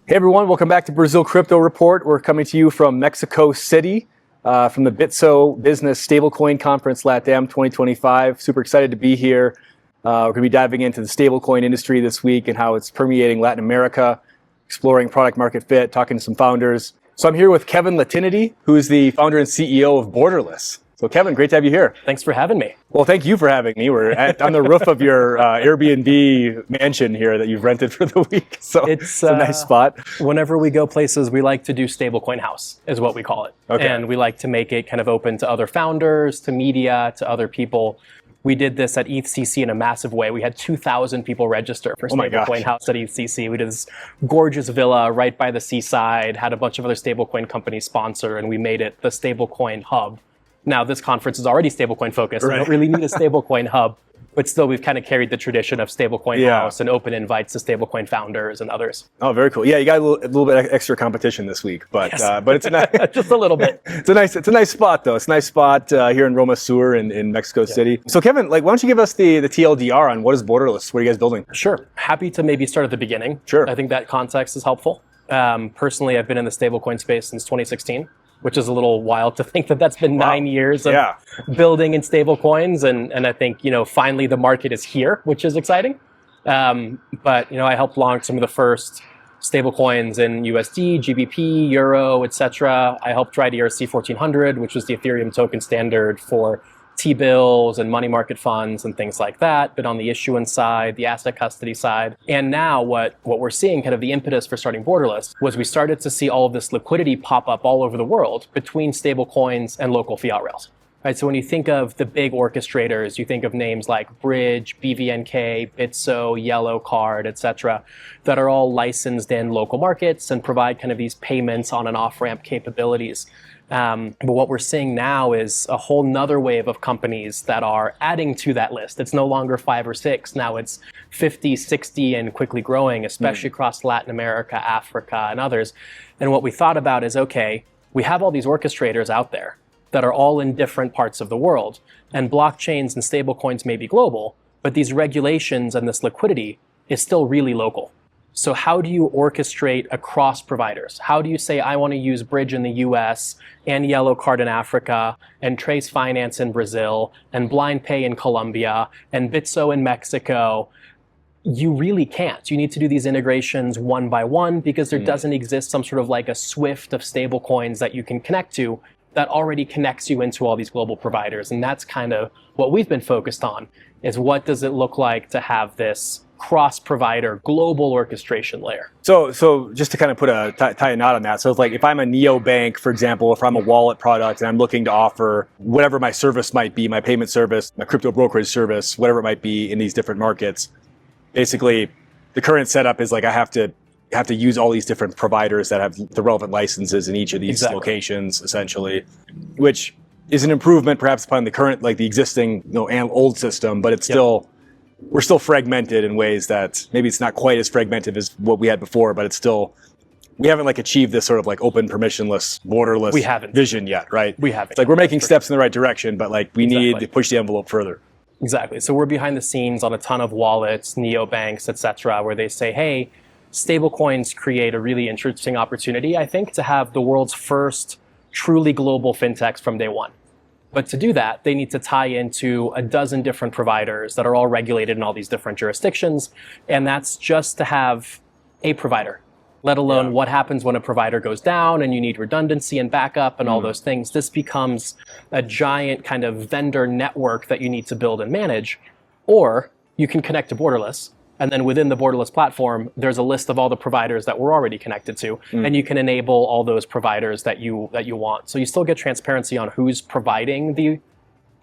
Hey everyone, welcome back to Brazil Crypto Report. We're coming to you from Mexico City, from the Bitso Business Stablecoin Conference LATAM 2025. Super excited to be here. We're going to be diving into the stablecoin industry this week and how it's permeating Latin America, exploring product market fit, talking to some founders. So I'm here with Kevin Lehtiniitty, who is the founder and CEO of Borderless. So Kevin, great to have you here. Thanks for having me. Well, thank you for having me. We're on the roof of your Airbnb mansion here that you've rented for the week. So it's a nice spot. Whenever we go places, we like to do Stablecoin House, is what we call it. Okay. And we like to make it kind of open to other founders, to media, to other people. We did this at ETHCC in a massive way. We had 2,000 people register for Stablecoin House at ETHCC. We did this gorgeous villa right by the seaside, had a bunch of other stablecoin companies sponsor, and we made it the Stablecoin Hub. Now, this conference is already stablecoin focused. Right. We don't really need a stablecoin hub, but still we've kind of carried the tradition of Stablecoin House and open invites to stablecoin founders and others. Oh, very cool. Yeah, you got a little bit extra competition this week, but yes. But it's a nice, just a little bit. It's a nice spot though. It's a nice spot here in Roma Sur in Mexico City. So Kevin, why don't you give us the TLDR on what is Borderless? What are you guys building? Sure. Happy to maybe start at the beginning. Sure. I think that context is helpful. Personally, I've been in the stablecoin space since 2016. Which is a little wild to think that that's been 9 years of building in stablecoins. And I think, finally the market is here, which is exciting. But, I helped launch some of the first stablecoins in USD, GBP, Euro, etc. I helped write ERC 1400, which was the Ethereum token standard for T-bills and money market funds and things like that, but on the issuance side, the asset custody side. And now what we're seeing, kind of the impetus for starting Borderless, was we started to see all of this liquidity pop up all over the world between stablecoins and local fiat rails. Right? So when you think of the big orchestrators, you think of names like Bridge, BVNK, Bitso, Yellow Card, etc., that are all licensed in local markets and provide kind of these payments on and off-ramp capabilities. But what we're seeing now is a whole nother wave of companies that are adding to that list. It's no longer 5 or 6. Now it's 50, 60 and quickly growing, especially across Latin America, Africa, and others. And what we thought about is, okay, we have all these orchestrators out there that are all in different parts of the world. And blockchains and stablecoins may be global, but these regulations and this liquidity is still really local. So how do you orchestrate across providers? How do you say, I want to use Bridge in the US and Yellow Card in Africa and Trace Finance in Brazil and Blind Pay in Colombia and Bitso in Mexico? You really can't. You need to do these integrations one by one because there doesn't exist some sort of like a Swift of stablecoins that you can connect to that already connects you into all these global providers. And that's kind of what we've been focused on, is what does it look like to have this cross-provider global orchestration layer. So just to kind of put tie a knot on that. So it's like if I'm a neobank, for example, if I'm a wallet product and I'm looking to offer whatever my service might be, my payment service, my crypto brokerage service, whatever it might be in these different markets, basically the current setup is like I have to use all these different providers that have the relevant licenses in each of these locations, essentially, which is an improvement perhaps upon the current, like the existing, old system, but it's still, we're still fragmented in ways that maybe it's not quite as fragmented as what we had before, but it's still, we haven't achieved this sort of open, permissionless, borderless vision yet, right? We haven't. It's like we're making steps in the right direction, but we need to push the envelope further. Exactly. So we're behind the scenes on a ton of wallets, neobanks, et cetera, where they say, hey, stablecoins create a really interesting opportunity, I think, to have the world's first truly global fintechs from day one. But to do that, they need to tie into a dozen different providers that are all regulated in all these different jurisdictions. And that's just to have a provider, let alone what happens when a provider goes down and you need redundancy and backup and all those things. This becomes a giant kind of vendor network that you need to build and manage. Or you can connect to Borderless. And then within the Borderless platform, there's a list of all the providers that we're already connected to, and you can enable all those providers that you want. So you still get transparency on who's providing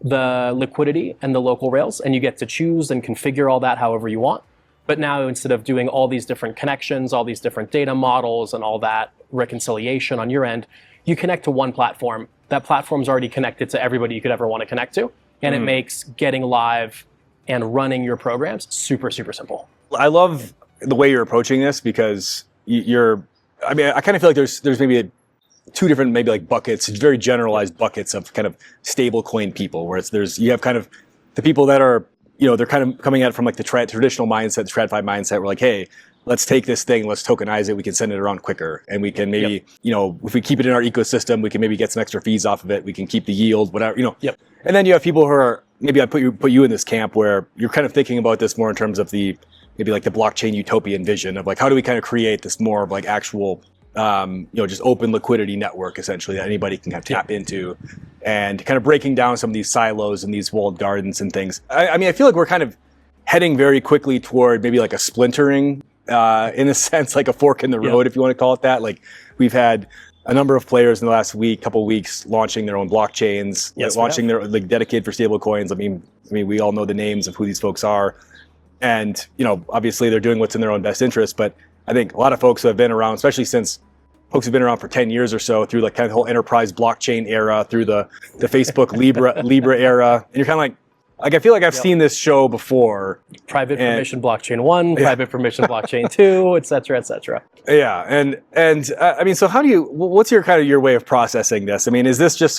the liquidity and the local rails, and you get to choose and configure all that however you want. But now instead of doing all these different connections, all these different data models and all that reconciliation on your end, you connect to one platform. That platform's already connected to everybody you could ever want to connect to, and it makes getting live and running your programs super, super simple. I love the way you're approaching this because I kind of feel like there's maybe two different buckets, very generalized buckets of kind of stablecoin people, where you have kind of the people that are, they're kind of coming at it from the traditional mindset, the TradFi mindset. We're like, hey, let's take this thing, let's tokenize it, we can send it around quicker, and we can maybe, if we keep it in our ecosystem, we can maybe get some extra fees off of it, we can keep the yield, whatever, And then you have people who are, maybe I put you in this camp where you're kind of thinking about this more in terms of maybe like the blockchain utopian vision of like, how do we kind of create this more of like actual, just open liquidity network essentially that anybody can kind of tap into, and kind of breaking down some of these silos and these walled gardens and things. I mean, I feel like we're kind of heading very quickly toward maybe like a splintering, in a sense, like a fork in the road, if you want to call it that. Like we've had a number of players in the last couple weeks launching their own blockchains, launching their like dedicated for stablecoins. I mean, we all know the names of who these folks are, and obviously they're doing what's in their own best interest. But I think a lot of folks who have been around, especially since folks have been around for 10 years or so, through like kind of the whole enterprise blockchain era, through the Facebook Libra era, and you're kind of like I feel like I've seen this show before. Private permission blockchain 1, private permission blockchain 2, et cetera, et cetera. Yeah, and I mean, so what's your kind of your way of processing this? I mean, is this just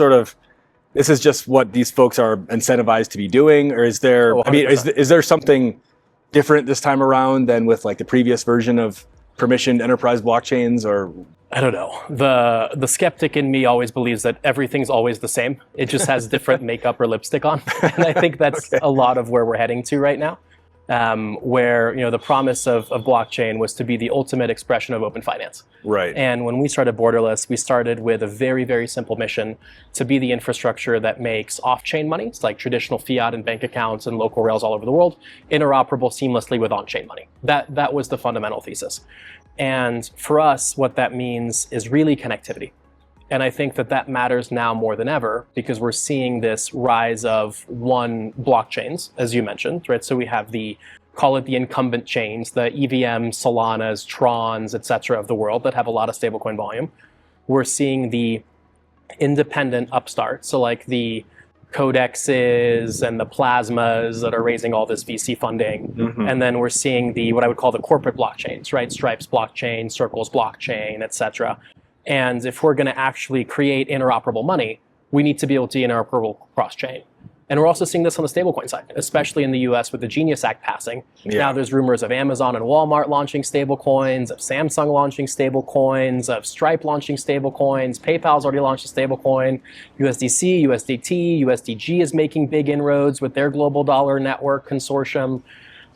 this is just what these folks are incentivized to be doing, or is there? I mean, is there something different this time around than with like the previous version of permissioned enterprise blockchains, or? I don't know. The skeptic in me always believes that everything's always the same. It just has different makeup or lipstick on. And I think that's a lot of where we're heading to right now, where the promise of blockchain was to be the ultimate expression of open finance. Right. And when we started Borderless, we started with a very, very simple mission to be the infrastructure that makes off-chain money, like traditional fiat and bank accounts and local rails all over the world, interoperable seamlessly with on-chain money. That was the fundamental thesis. And for us, what that means is really connectivity. And I think that matters now more than ever, because we're seeing this rise of blockchains, as you mentioned, right? So we have call it the incumbent chains, the EVM, Solanas, Trons, et cetera, of the world that have a lot of stablecoin volume. We're seeing the independent upstarts, so like the Codexes and the Plasmas that are raising all this VC funding. Mm-hmm. And then we're seeing what I would call the corporate blockchains, right? Stripe's blockchain, Circle's blockchain, et cetera. And if we're going to actually create interoperable money, we need to be able to be interoperable cross-chain. And we're also seeing this on the stablecoin side, especially in the US with the Genius Act passing. Yeah. Now there's rumors of Amazon and Walmart launching stablecoins, of Samsung launching stablecoins, of Stripe launching stablecoins. PayPal's already launched a stablecoin. USDC, USDT, USDG is making big inroads with their global dollar network consortium.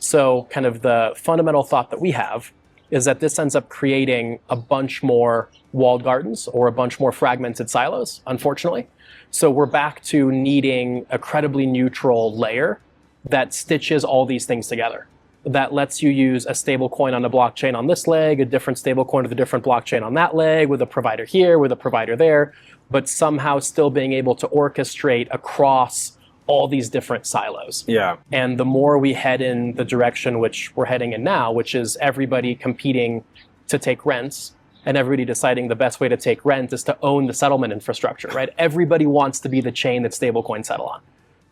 So kind of the fundamental thought that we have is that this ends up creating a bunch more walled gardens or a bunch more fragmented silos, unfortunately. So we're back to needing a credibly neutral layer that stitches all these things together. That lets you use a stablecoin on a blockchain on this leg, a different stablecoin with a different blockchain on that leg, with a provider here, with a provider there, but somehow still being able to orchestrate across all these different silos. Yeah. And the more we head in the direction which we're heading in now, which is everybody competing to take rents, and everybody deciding the best way to take rent is to own the settlement infrastructure, right? Everybody wants to be the chain that stablecoins settle on.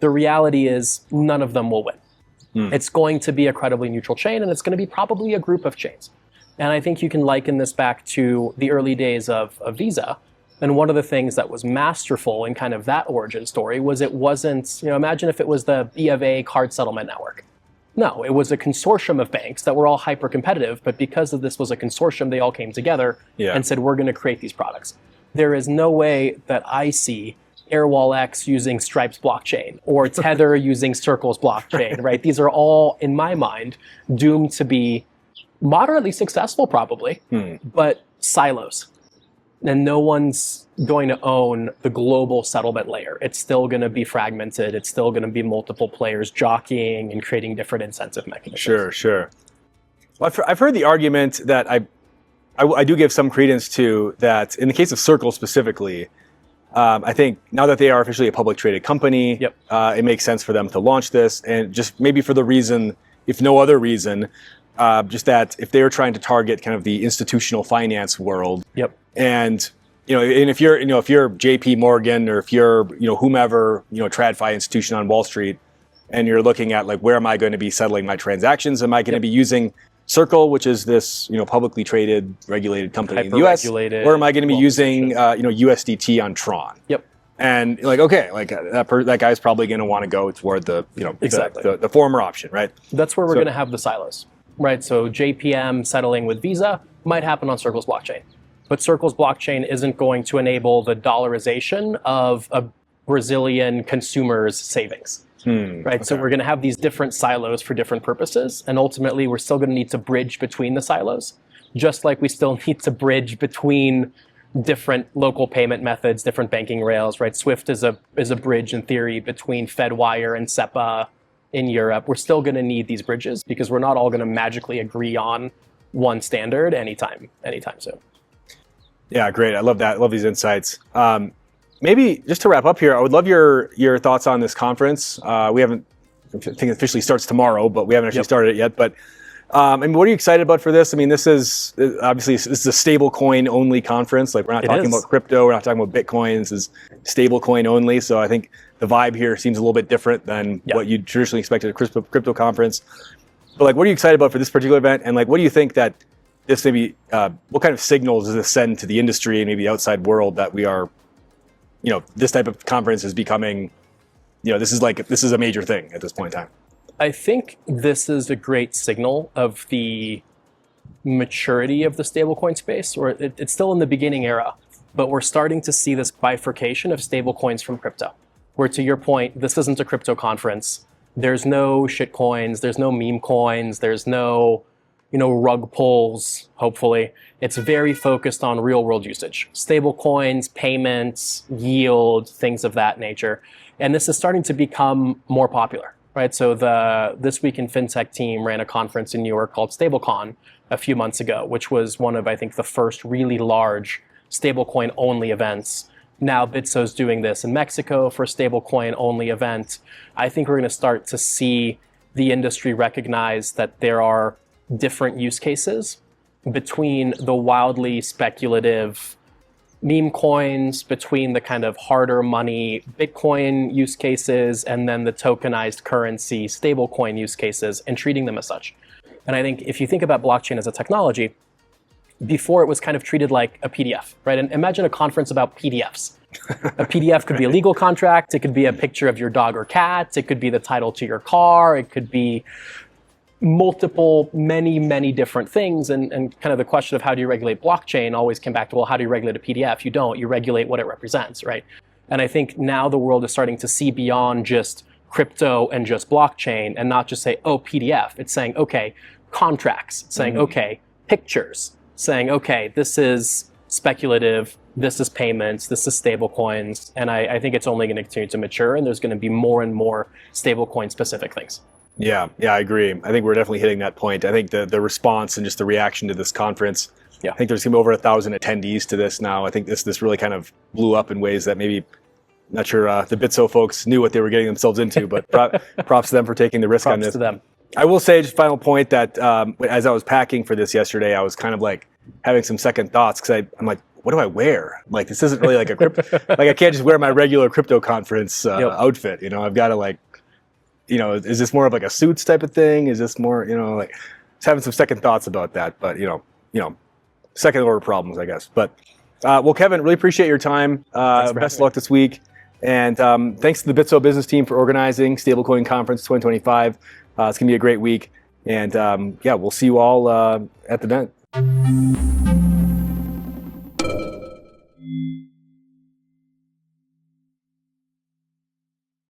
The reality is none of them will win. It's going to be a credibly neutral chain, and it's going to be probably a group of chains. And I think you can liken this back to the early days of Visa. And one of the things that was masterful in kind of that origin story was it wasn't, imagine if it was the B of A card settlement network. No, it was a consortium of banks that were all hyper competitive, but because of this was a consortium, they all came together and said, we're going to create these products. There is no way that I see AirWallX using Stripe's blockchain or Tether using Circle's blockchain, right? These are all, in my mind, doomed to be moderately successful probably, but silos. And no one's going to own the global settlement layer. It's still going to be fragmented. It's still going to be multiple players jockeying and creating different incentive mechanisms. Sure. Well, I've heard the argument that I do give some credence to, that in the case of Circle specifically, I think now that they are officially a public traded company, it makes sense for them to launch this, and just maybe for the reason, if no other reason, just that if they're trying to target kind of the institutional finance world, and and if you're JP Morgan, or if you're whomever TradFi institution on Wall Street, and you're looking at like, where am I going to be settling my transactions? Am I going to be using Circle, which is this publicly traded, regulated company in the US, or am I going to be using USDT on Tron? And that guy's probably going to want to go toward the the former option, right? That's where we're going to have the silos. right? So JPM settling with Visa might happen on Circle's blockchain. But Circle's blockchain isn't going to enable the dollarization of a Brazilian consumer's savings. Right. Okay. So we're going to have these different silos for different purposes. And ultimately, we're still going to need to bridge between the silos, just like we still need to bridge between different local payment methods, different banking rails, right? SWIFT is a bridge in theory between Fedwire and SEPA in Europe. We're still going to need these bridges because we're not all going to magically agree on one standard anytime soon. Yeah, great. I love that. I love these insights. Maybe just to wrap up here, I would love your thoughts on this conference. We haven't, I think it officially starts tomorrow, but we haven't actually started it yet. But I mean, what are you excited about for this? I mean, this is obviously this is a stablecoin only conference. Like we're not talking about crypto, we're not talking about Bitcoin. This is stablecoin only. So I think the vibe here seems a little bit different than what you traditionally expect at a crypto conference. But like, what are you excited about for this particular event? And like, what do you think that this maybe, what kind of signals does this send to the industry and maybe the outside world that we are, this type of conference is becoming, this is a major thing at this point in time? I think this is a great signal of the maturity of the stablecoin space, or it's still in the beginning era, but we're starting to see this bifurcation of stablecoins from crypto, where to your point, this isn't a crypto conference. There's no shit coins, there's no meme coins, there's no rug pulls, hopefully. It's very focused on real world usage. Stable coins, payments, yield, things of that nature. And this is starting to become more popular, right? So the This Week in Fintech team ran a conference in New York called Stablecon a few months ago, which was one of, I think, the first really large stablecoin only events. Now Bitso's doing this in Mexico for a stablecoin only event. I think we're going to start to see the industry recognize that there are different use cases between the wildly speculative meme coins, between the kind of harder money Bitcoin use cases, and then the tokenized currency stablecoin use cases, and treating them as such. And I think if you think about blockchain as a technology, before it was kind of treated like a PDF, right? And imagine a conference about PDFs. A PDF could be a legal contract, it could be a picture of your dog or cat, it could be the title to your car, it could be many different things, and kind of the question of how do you regulate blockchain always came back to, well, how do you regulate a PDF? You don't, you regulate what it represents, right? And I think now the world is starting to see beyond just crypto and just blockchain and not just say, oh, PDF. It's saying, okay, contracts. It's saying, okay, pictures. Saying, okay, this is speculative, this is payments, this is stable coins. And I think it's only going to continue to mature, and there's going to be more and more stablecoin specific things. Yeah, I agree. I think we're definitely hitting that point. I think the response and just the reaction to this conference, I think there's going to be over 1,000 attendees to this now. I think this really kind of blew up in ways that maybe, not sure the Bitso folks knew what they were getting themselves into, but props to them for taking the risk on this. Props to them. I will say, just final point, that as I was packing for this yesterday, I was kind of like having some second thoughts, because I'm like, what do I wear? Like, this isn't really like a crypto, like I can't just wear my regular crypto conference outfit. I've got to like, is this more of like a suits type of thing? Is this more, like, just having some second thoughts about that, but second order problems, I guess. But well, Kevin, really appreciate your time. Best of luck this week. And thanks to the Bitso business team for organizing Stablecoin Conference 2025. It's going to be a great week. And we'll see you all at the event.